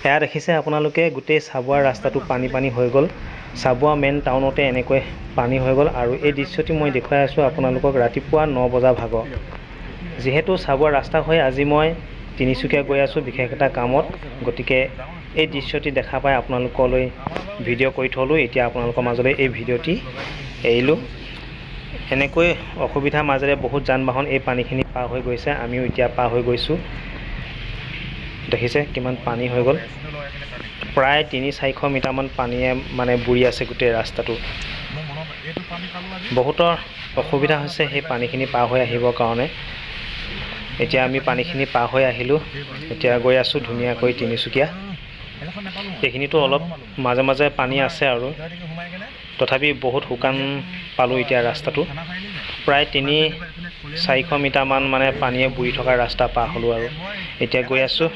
এয়া দেখিছে আপোনালোকে গোটেই চাবুৱাৰ ৰাস্তাটো পানী হৈ গ'ল। চাবুৱা মেইন টাউনতে এনেকৈ পানী হৈ গ'ল আৰু এই দৃশ্যটি মই দেখুৱাই আছোঁ আপোনালোকক ৰাতিপুৱা 9 বজা ভাগত। যিহেতু চাবুৱা ৰাস্তা হৈ আজি মই তিনিচুকীয়া গৈ আছোঁ বিশেষ এটা কামত, গতিকে এই দৃশ্যটি দেখা পাই আপোনালোকলৈ ভিডিঅ' কৰি থলোঁ। এতিয়া আপোনালোকৰ মাজলৈ এই ভিডিঅ'টি এৰিলোঁ। এনেকৈ অসুবিধাৰ মাজেৰে বহুত যান বাহন এই পানীখিনি পাৰ হৈ গৈছে, আমিও এতিয়া পাৰ হৈ গৈছোঁ। দেখিছে কিমান পানী হৈ গ'ল, প্ৰায় 300-400 মিটাৰমান পানীয়ে বুৰি আছে গোটেই ৰাস্তাটো। বহুতৰ অসুবিধা হৈছে সেই পানীখিনি পাৰ হৈ আহিবৰ কাৰণে। এতিয়া আমি পানীখিনি পাৰ হৈ আহিলোঁ, এতিয়া গৈ আছোঁ ধুনীয়াকৈ তিনিচুকীয়া। এইখিনিতো অলপ মাজে মাজে পানী আছে আৰু তথাপি বহুত শুকান পালোঁ এতিয়া ৰাস্তাটো। প্ৰায় 300-400 মিটাৰমান পানীয়ে বুৰি থকা ৰাস্তা পাৰ হ'লোঁ আৰু এতিয়া গৈ আছোঁ।